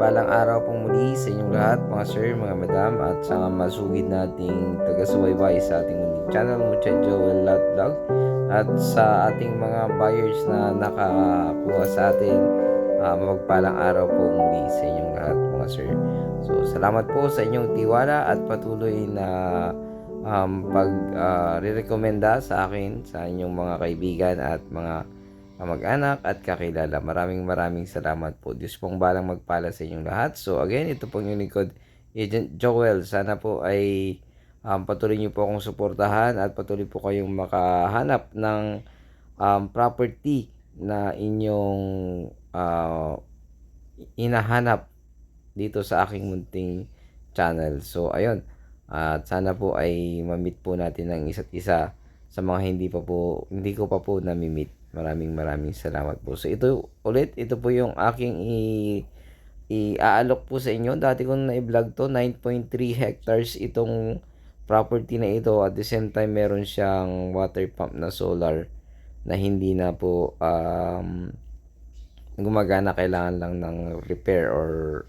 mapagpalang araw po muli sa inyong lahat mga sir, mga madam at sa masugid nating taga-subaybay sa ating munting channel Mucha Joel Lot Vlog at sa ating mga buyers na nakakuha sa atin. Mapagpalang araw po muli sa inyong lahat mga sir. So salamat po sa inyong tiwala at patuloy na re-recommenda sa akin sa inyong mga kaibigan at mga kamag-anak at kakilala. Maraming salamat po. Diyos pong balang magpala sa inyong lahat. So again, ito pong yung likod, Agent Joel. Sana po ay patuloy niyo po akong suportahan at patuloy po kayong makahanap ng property na inyong hinahanap dito sa aking munting channel. So ayun, at sana po ay ma-meet po natin ang isa't isa sa mga hindi ko pa po nami-meet. Maraming salamat po. So ito ulit, ito po yung aking i-aalok po sa inyo. Dati kong na-vlog to, 9.3 hectares itong property na ito. At the same time, meron siyang water pump na solar na hindi na po gumagana, kailangan lang ng repair or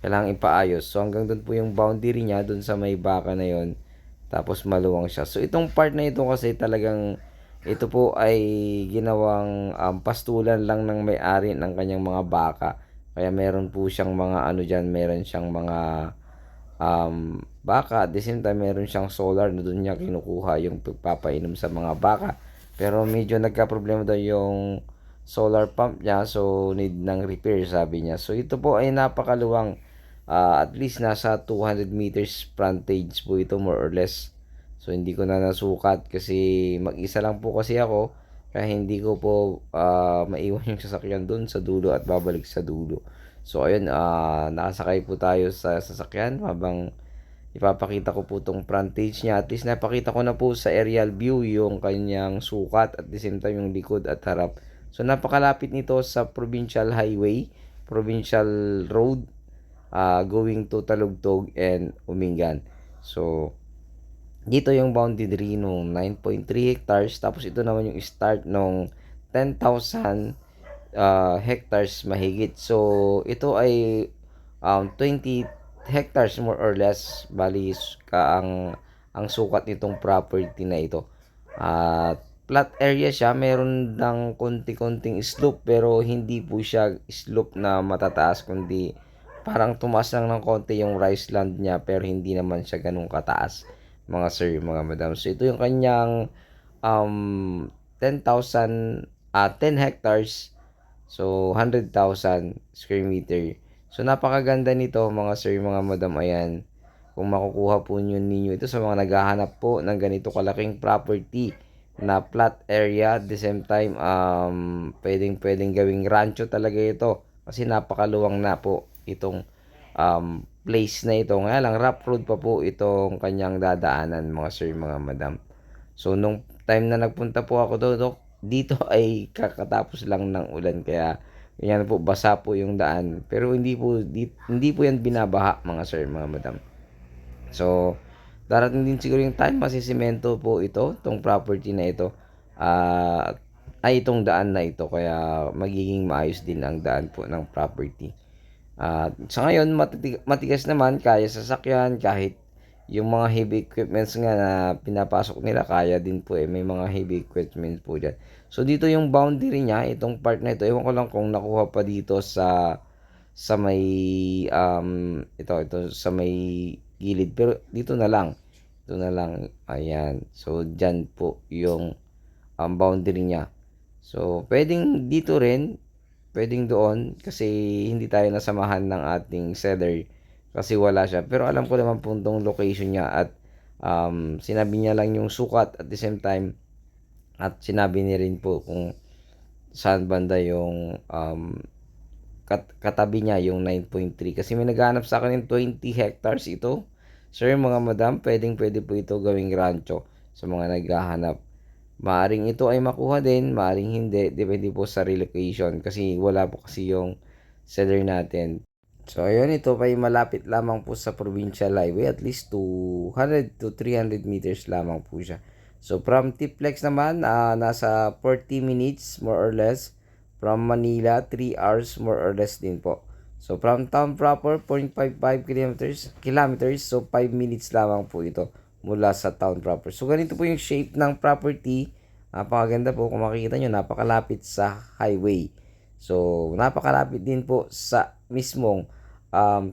kailangan ipaayos. So hanggang doon po yung boundary niya, doon sa may baka na yon, tapos maluwang siya. So itong part na ito kasi talagang ito po ay ginawang pastulan lang ng may-ari ng kanyang mga baka. Kaya meron po siyang mga ano dyan, meron siyang mga baka. At the same time, meron siyang solar na doon niya kinukuha yung pagpapainom sa mga baka. Pero medyo nagka-problema daw yung solar pump niya, so need ng repair, sabi niya. So ito po ay napakaluwang, at least nasa 200 meters frontage po ito, more or less. So hindi ko na nasukat kasi mag-isa lang po kasi ako, kaya hindi ko po maiwan yung sasakyan doon sa dulo at babalik sa dulo. So ayun, nakasakay po tayo sa sasakyan habang ipapakita ko po tong frontage niya. At least napakita ko na po sa aerial view yung kanyang sukat, at the same time yung likod at harap. So napakalapit nito sa provincial highway, provincial road, going to Talugtog and Umingan. So dito yung boundary nung 9.3 hectares, tapos ito naman yung start nung 10,000 hectares mahigit. So ito ay 20 hectares more or less, bali ang sukat nitong property na ito. Flat area siya, meron ng konti-konting slope pero hindi po siya slope na matataas, kundi parang tumaas lang ng konti yung rice land niya, pero hindi naman siya ganun kataas mga sir, mga madam. So ito yung kanyang 10 hectares, so 100,000 square meter. So napakaganda nito mga sir, mga madam. Ayan, kung makukuha po ninyo ito sa mga naghahanap po ng ganito kalaking property na flat area, at the same time pwedeng gawing rancho talaga ito kasi napakaluwang na po itong place na ito. Nga lang, rough road pa po itong kanyang dadaanan mga sir, mga madam. So nung time na nagpunta po ako dito ay kakatapos lang ng ulan, kaya yan po, basa po yung daan. Pero hindi po yan binabaha mga sir, mga madam. So darating din siguro yung time masisemento po ito, itong property na ito. Ay itong daan na ito, kaya magiging maayos din ang daan po ng property. Sa ngayon, matigas naman, kaya sasakyan kahit yung mga heavy equipments nga na pinapasok nila, kaya din po may mga heavy equipments po dyan. So dito yung boundary niya, itong part na ito, ewan ko lang kung nakuha pa dito sa may ito sa may gilid, pero dito na lang, ayan. So dyan po yung boundary niya. So pwedeng dito rin, pwedeng doon, kasi hindi tayo nasamahan ng ating seller kasi wala siya. Pero alam ko naman po itong location niya, at sinabi niya lang yung sukat, at the same time at sinabi niya rin po kung saan banda yung katabi niya yung 9.3, kasi may naghahanap sa akin ng 20 hectares ito. Sir, mga madam, pwede po ito gawing rancho sa mga naghahanap. Maaring ito ay makuha din, maaring hindi, depende po sa relocation kasi wala po kasi yung seller natin. So ayun, ito pa ay malapit lamang po sa provincial highway, at least 200 to 300 meters lamang po siya. So from Tiplex naman, nasa 40 minutes more or less. From Manila, 3 hours more or less din po. So, from town proper, 0.55 kilometers. So, 5 minutes lamang po ito mula sa town proper. So, ganito po yung shape ng property. Napakaganda po. Kung makikita nyo, napakalapit sa highway. So, napakalapit din po sa mismong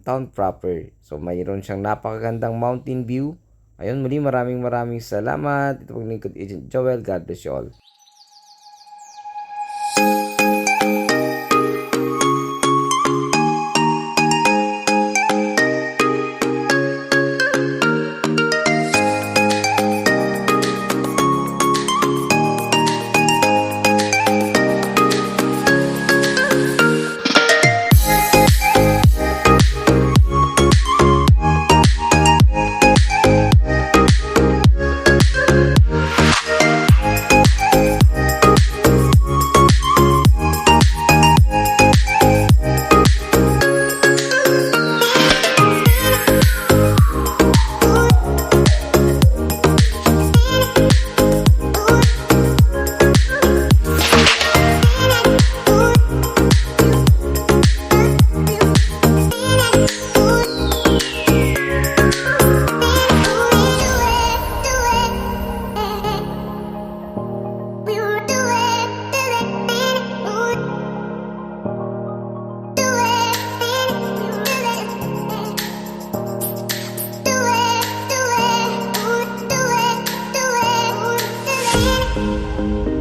town proper. So, mayroon siyang napakagandang mountain view. Ayun, muli maraming salamat. Ito pong lingkod Agent Joel. God bless you all. Do it.